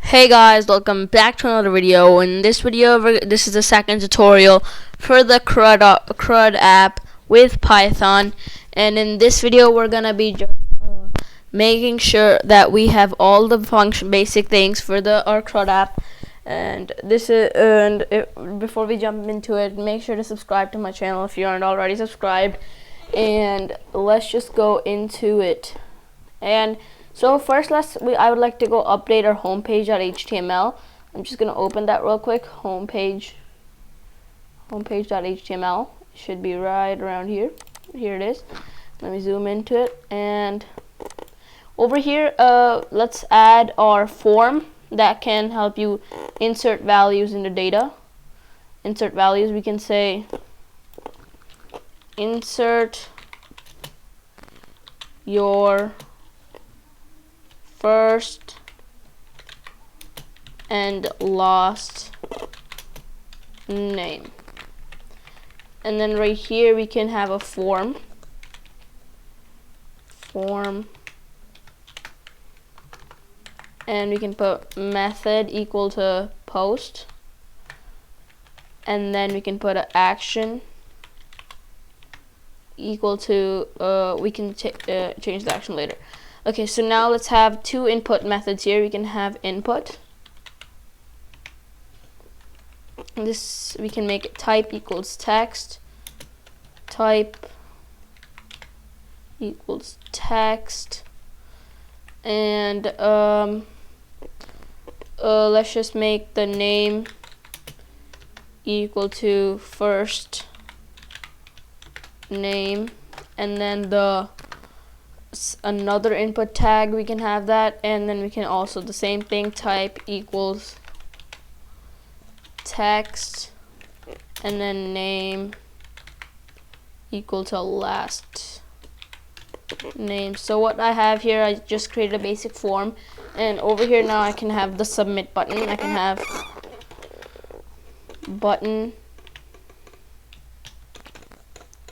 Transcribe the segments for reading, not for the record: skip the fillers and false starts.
Hey guys, welcome back to another video. In this video, this is the second tutorial for the CRUD app with Python. And in this video, we're gonna be just making sure that we have all the basic things for our CRUD app. And before we jump into it, make sure to subscribe to my channel if you aren't already subscribed. And let's just go into it. So first, I would like to go update our homepage.html. I'm just gonna open that real quick. Homepage.html should be right around here. Here it is. Let me zoom into it, and over here, let's add our form that can help you insert values into data. Insert values. We can say insert your first and last name, and then right here we can have a form, and we can put method equal to post, and then we can put an action equal to we can change the action later. Okay, so now let's have two input methods here. We can have input. This we can make it type equals text. Type equals text, and let's just make the name equal to first name, and then another input tag we can have that, and then we can also the same thing, type equals text, and then name equal to last name. So what I have here, I just created a basic form, and over here now I can have the submit button. I can have button,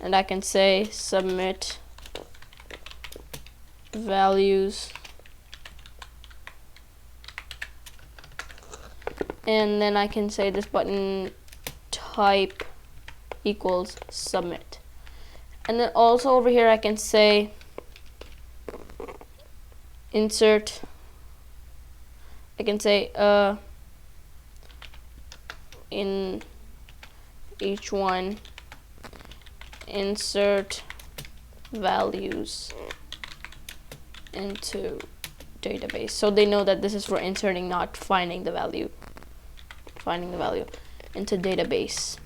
and I can say submit values, and then I can say this button type equals submit, and then also over here I can say insert. I can say in each one insert values into database, so they know that this is for inserting, not finding the value into database.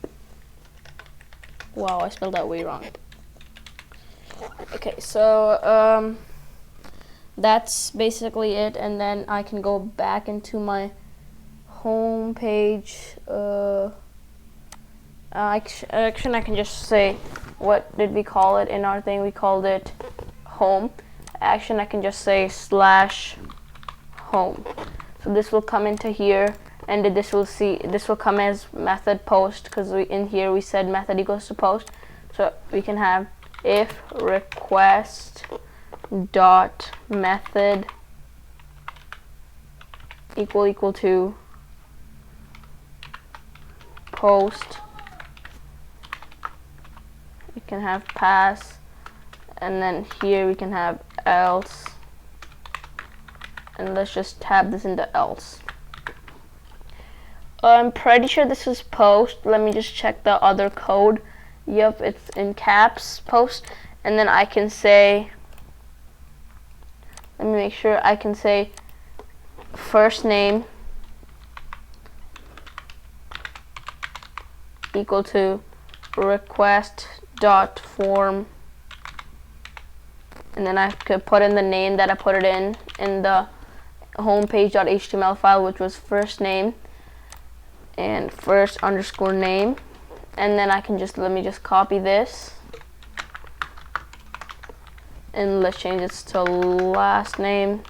Wow, I spelled that way wrong. Okay, so that's basically it, and then I can go back into my home page. Actually, I can just say, what did we call it in our thing? We called it home. Action, I can just say /home. So this will come into here, and this will come as method post, because in here we said method equals to post. So we can have if request dot method equal to post. We can have pass, and then here we can have else, and let's just tab this into else. I'm pretty sure this is post. Let me just check the other code. Yep, it's in caps, post. And then I can say, let me make sure, I can say first name equal to request dot form, and then I could put in the name that I put it in the homepage.html file, which was first name and first underscore name, and then I can let me just copy this, and let's change this to last name,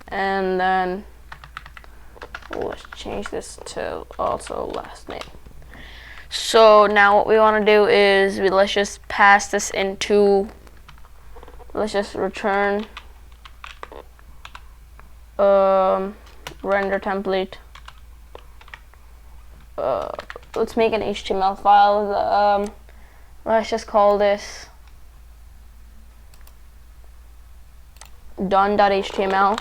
and then let's change this to also last name. So now what we want to do is let's just pass this into, let's just return render template. Let's make an HTML file. Let's just call this done.html.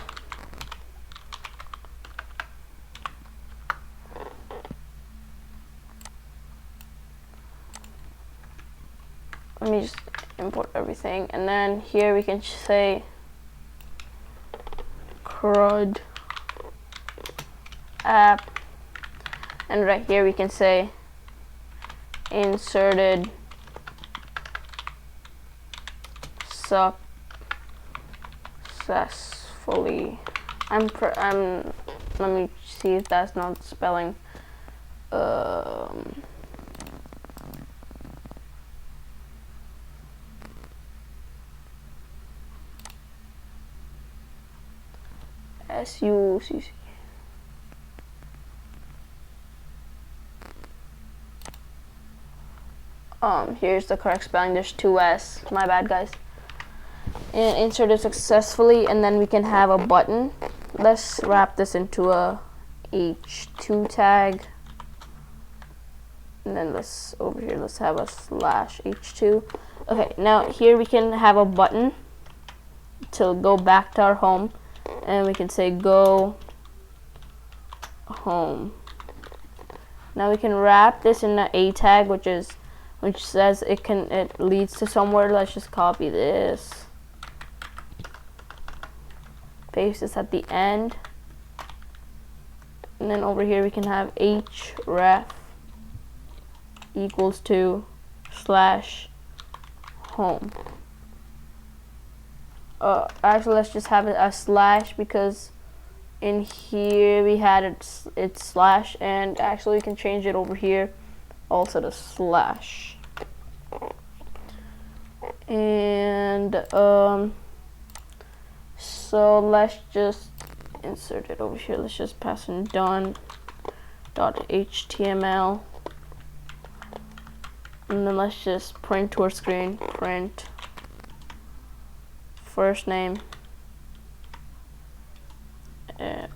Let me just import everything, and then here we can say CRUD app, and right here we can say inserted successfully. Let me see if that's not spelling. SUCC. Here's the correct spelling. There's two S. My bad, guys. And insert it successfully, and then we can have a button. Let's wrap this into a H2 tag, and then over here let's have a /H2. Okay, now here we can have a button to go back to our home, and we can say go home. Now we can wrap this in an A tag, which says it leads to somewhere. Let's just copy this, paste this at the end, and then over here we can have href equals to /home. Actually, let's just have it a slash, because in here we had it's slash, and actually we can change it over here also to slash. And so let's just insert it over here. Let's just pass in done.html, and then let's just print to our screen, print first name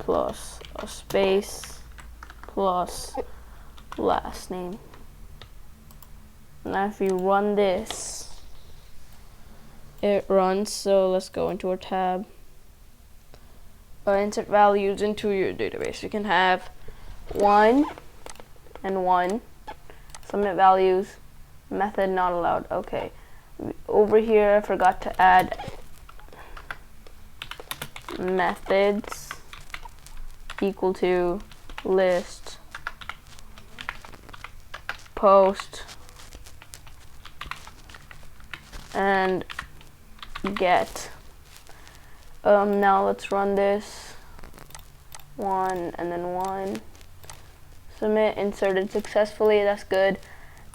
plus a space plus last name. Now if you run this, it runs. So let's go into our tab, insert values into your database. You can have 1 and 1, submit values, method not allowed. Okay, over here I forgot to add methods equal to list post and get. Now let's run this. 1 and then 1, submit, inserted successfully. That's good.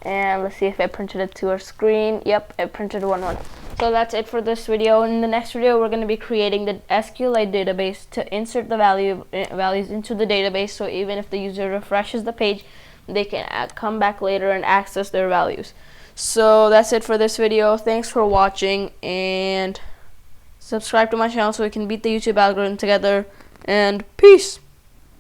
And let's see if I printed it to our screen. Yep, I printed 1. So that's it for this video. In the next video, we're going to be creating the SQLite database to insert the values into the database, so even if the user refreshes the page, they can come back later and access their values. So that's it for this video. Thanks for watching, and subscribe to my channel so we can beat the YouTube algorithm together, and peace.